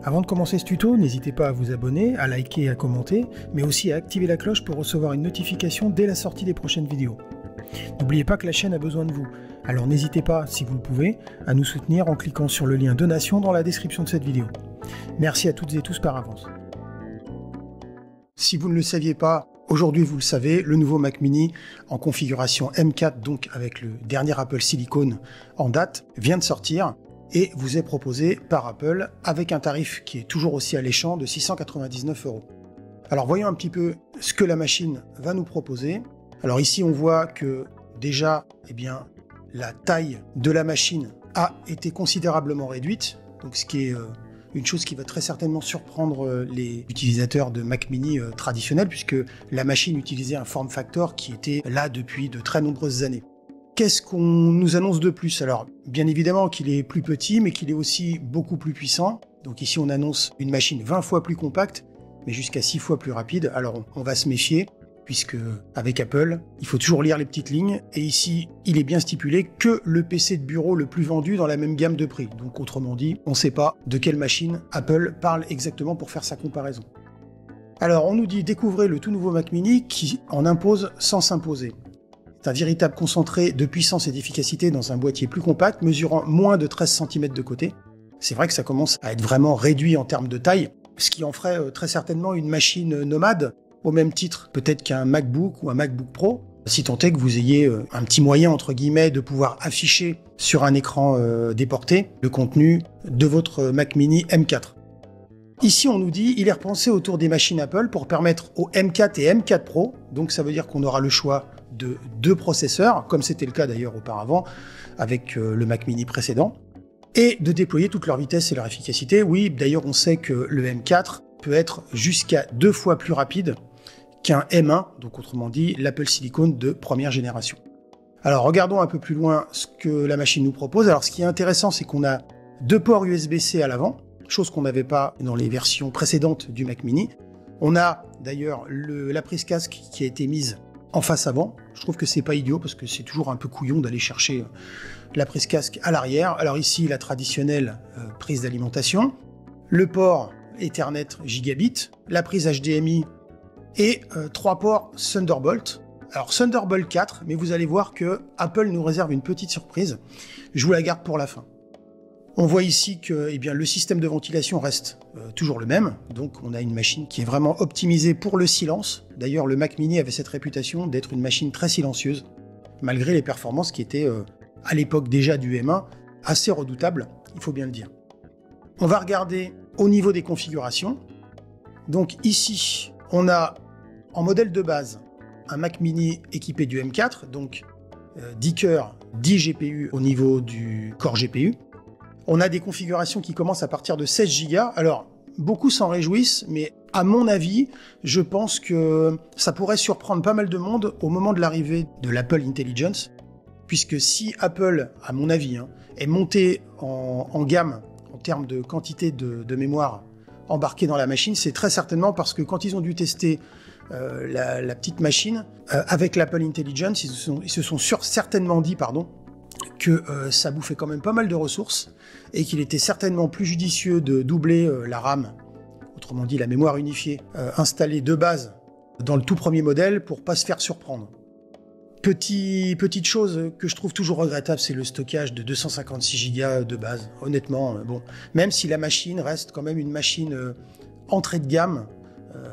Avant de commencer ce tuto, n'hésitez pas à vous abonner, à liker et à commenter, mais aussi à activer la cloche pour recevoir une notification dès la sortie des prochaines vidéos. N'oubliez pas que la chaîne a besoin de vous, alors n'hésitez pas, si vous le pouvez, à nous soutenir en cliquant sur le lien donation dans la description de cette vidéo. Merci à toutes et tous par avance. Si vous ne le saviez pas, aujourd'hui vous le savez, le nouveau Mac Mini en configuration M4, donc avec le dernier Apple Silicon en date, vient de sortir et vous est proposé par Apple avec un tarif qui est toujours aussi alléchant de 699 €. Alors voyons un petit peu ce que la machine va nous proposer. Alors ici on voit que déjà, la taille de la machine a été considérablement réduite, donc ce qui est une chose qui va très certainement surprendre les utilisateurs de Mac Mini traditionnels, puisque la machine utilisait un form factor qui était là depuis de très nombreuses années. Qu'est-ce qu'on nous annonce de plus? Alors, bien évidemment qu'il est plus petit, mais qu'il est aussi beaucoup plus puissant. Donc ici, on annonce une machine 20 fois plus compacte, mais jusqu'à 6 fois plus rapide. Alors, on va se méfier, puisque avec Apple, il faut toujours lire les petites lignes. Et ici, il est bien stipulé que le PC de bureau le plus vendu dans la même gamme de prix. Donc, autrement dit, on ne sait pas de quelle machine Apple parle exactement pour faire sa comparaison. Alors, on nous dit découvrez le tout nouveau Mac Mini qui en impose sans s'imposer. C'est un véritable concentré de puissance et d'efficacité dans un boîtier plus compact, mesurant moins de 13 cm de côté. C'est vrai que ça commence à être vraiment réduit en termes de taille, ce qui en ferait très certainement une machine nomade, au même titre peut-être qu'un MacBook ou un MacBook Pro, si tant est que vous ayez un petit moyen, entre guillemets, de pouvoir afficher sur un écran déporté le contenu de votre Mac Mini M4. Ici, on nous dit il est repensé autour des machines Apple pour permettre aux M4 et M4 Pro, donc ça veut dire qu'on aura le choix de 2 processeurs, comme c'était le cas d'ailleurs auparavant avec le Mac Mini précédent, et de déployer toute leur vitesse et leur efficacité. Oui, d'ailleurs on sait que le M4 peut être jusqu'à 2 fois plus rapide qu'un M1, donc autrement dit l'Apple Silicon de première génération. Alors regardons un peu plus loin ce que la machine nous propose. Alors ce qui est intéressant, c'est qu'on a 2 ports USB-C à l'avant, chose qu'on n'avait pas dans les versions précédentes du Mac Mini. On a d'ailleurs la prise casque qui a été mise en face avant. Je trouve que c'est pas idiot parce que c'est toujours un peu couillon d'aller chercher la prise casque à l'arrière. Alors ici, la traditionnelle prise d'alimentation, le port Ethernet Gigabit, la prise HDMI et 3 ports Thunderbolt. Alors Thunderbolt 4, mais vous allez voir que Apple nous réserve une petite surprise. Je vous la garde pour la fin. On voit ici que le système de ventilation reste toujours le même, donc on a une machine qui est vraiment optimisée pour le silence. D'ailleurs, le Mac Mini avait cette réputation d'être une machine très silencieuse, malgré les performances qui étaient, à l'époque déjà du M1, assez redoutables, il faut bien le dire. On va regarder au niveau des configurations. Donc ici, on a en modèle de base un Mac Mini équipé du M4, donc 10 cœurs, 10 GPU au niveau du corps GPU. On a des configurations qui commencent à partir de 16 Go. Alors, beaucoup s'en réjouissent, mais à mon avis, je pense que ça pourrait surprendre pas mal de monde au moment de l'arrivée de l'Apple Intelligence, puisque si Apple, à mon avis, est monté en gamme en termes de quantité de mémoire embarquée dans la machine, c'est très certainement parce que quand ils ont dû tester la petite machine avec l'Apple Intelligence, ils se sont certainement dit, que ça bouffait quand même pas mal de ressources et qu'il était certainement plus judicieux de doubler la RAM, autrement dit la mémoire unifiée, installée de base dans le tout premier modèle pour pas se faire surprendre. Petite chose que je trouve toujours regrettable, c'est le stockage de 256 Go de base. Honnêtement, même si la machine reste quand même une machine entrée de gamme,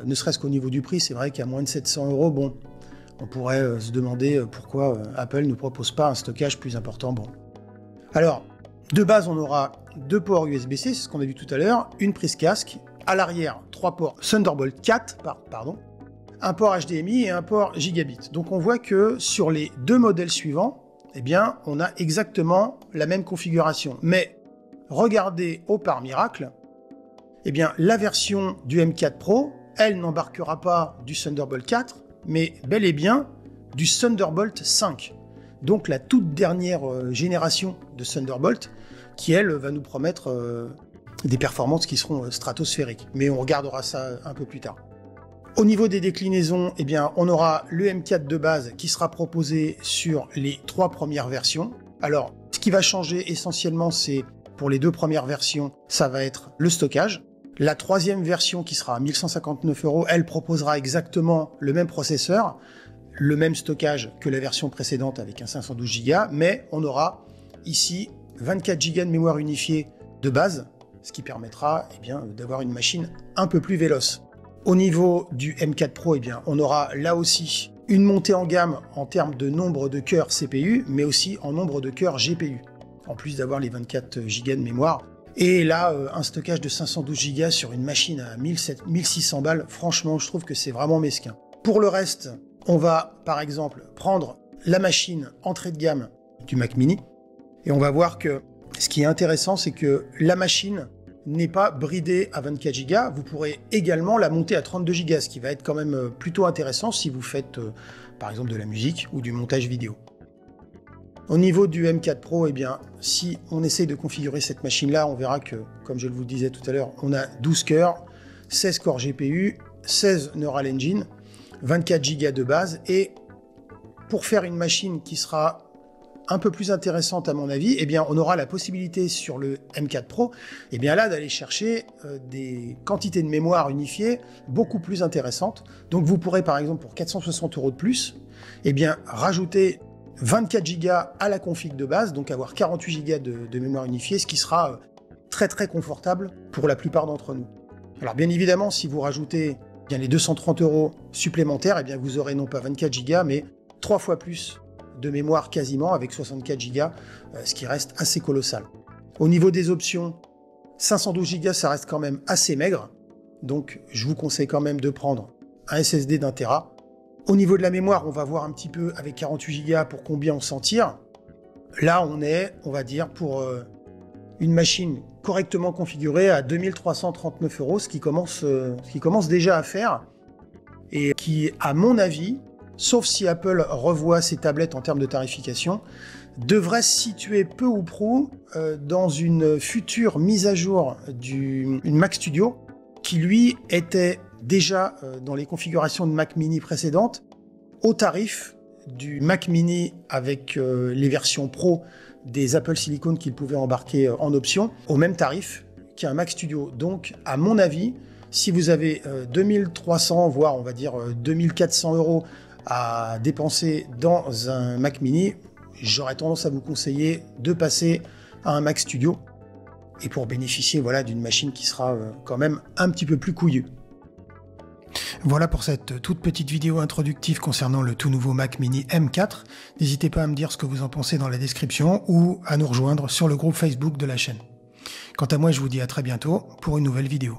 ne serait-ce qu'au niveau du prix, c'est vrai qu'à moins de 700 €, on pourrait se demander pourquoi Apple ne propose pas un stockage plus important. Alors, de base, on aura 2 ports USB-C, c'est ce qu'on a vu tout à l'heure, une prise casque, à l'arrière, 3 ports Thunderbolt 4, un port HDMI et un port Gigabit. Donc on voit que sur les 2 modèles suivants, on a exactement la même configuration. Mais regardez par miracle, la version du M4 Pro, elle n'embarquera pas du Thunderbolt 4, mais bel et bien du Thunderbolt 5. Donc la toute dernière génération de Thunderbolt, qui elle va nous promettre des performances qui seront stratosphériques. Mais on regardera ça un peu plus tard. Au niveau des déclinaisons, on aura le M4 de base qui sera proposé sur les 3 premières versions. Alors, ce qui va changer essentiellement, c'est pour les 2 premières versions, ça va être le stockage. La troisième version qui sera à 1159 €, elle proposera exactement le même processeur, le même stockage que la version précédente avec un 512 Go, mais on aura ici 24 Go de mémoire unifiée de base, ce qui permettra d'avoir une machine un peu plus véloce. Au niveau du M4 Pro, on aura là aussi une montée en gamme en termes de nombre de cœurs CPU, mais aussi en nombre de cœurs GPU, en plus d'avoir les 24 Go de mémoire. Et là, un stockage de 512 Go sur une machine à 1600 balles, franchement, je trouve que c'est vraiment mesquin. Pour le reste, on va, par exemple, prendre la machine entrée de gamme du Mac Mini, et on va voir que ce qui est intéressant, c'est que la machine n'est pas bridée à 24 Go, vous pourrez également la monter à 32 Go, ce qui va être quand même plutôt intéressant si vous faites, par exemple, de la musique ou du montage vidéo. Au niveau du M4 Pro, si on essaye de configurer cette machine-là, on verra que, comme je vous le disais tout à l'heure, on a 12 cœurs, 16 corps GPU, 16 Neural Engine, 24 Go de base, et pour faire une machine qui sera un peu plus intéressante à mon avis, on aura la possibilité sur le M4 Pro, là d'aller chercher des quantités de mémoire unifiées beaucoup plus intéressantes. Donc vous pourrez par exemple pour 460 € de plus, rajouter 24 Go à la config de base, donc avoir 48 Go de mémoire unifiée, ce qui sera très très confortable pour la plupart d'entre nous. Alors bien évidemment, si vous rajoutez les 230 € supplémentaires, vous aurez non pas 24 Go, mais 3 fois plus de mémoire quasiment, avec 64 Go, ce qui reste assez colossal. Au niveau des options, 512 Go, ça reste quand même assez maigre, donc je vous conseille quand même de prendre un SSD d'1 Tera. Au niveau de la mémoire, on va voir un petit peu avec 48 Go pour combien on s'en tire. Là, on est, on va dire, pour une machine correctement configurée à 2339 €, ce qui commence déjà à faire, et qui, à mon avis, sauf si Apple revoit ses tablettes en termes de tarification, devrait se situer peu ou prou dans une future mise à jour d'une Mac Studio, qui lui était déjà dans les configurations de Mac Mini précédentes, au tarif du Mac Mini avec les versions Pro des Apple Silicon qu'il pouvait embarquer en option, au même tarif qu'un Mac Studio. Donc, à mon avis, si vous avez 2300, voire on va dire 2400 € à dépenser dans un Mac Mini, j'aurais tendance à vous conseiller de passer à un Mac Studio, et pour bénéficier d'une machine qui sera quand même un petit peu plus couillue. Voilà pour cette toute petite vidéo introductive concernant le tout nouveau Mac Mini M4. N'hésitez pas à me dire ce que vous en pensez dans la description ou à nous rejoindre sur le groupe Facebook de la chaîne. Quant à moi, je vous dis à très bientôt pour une nouvelle vidéo.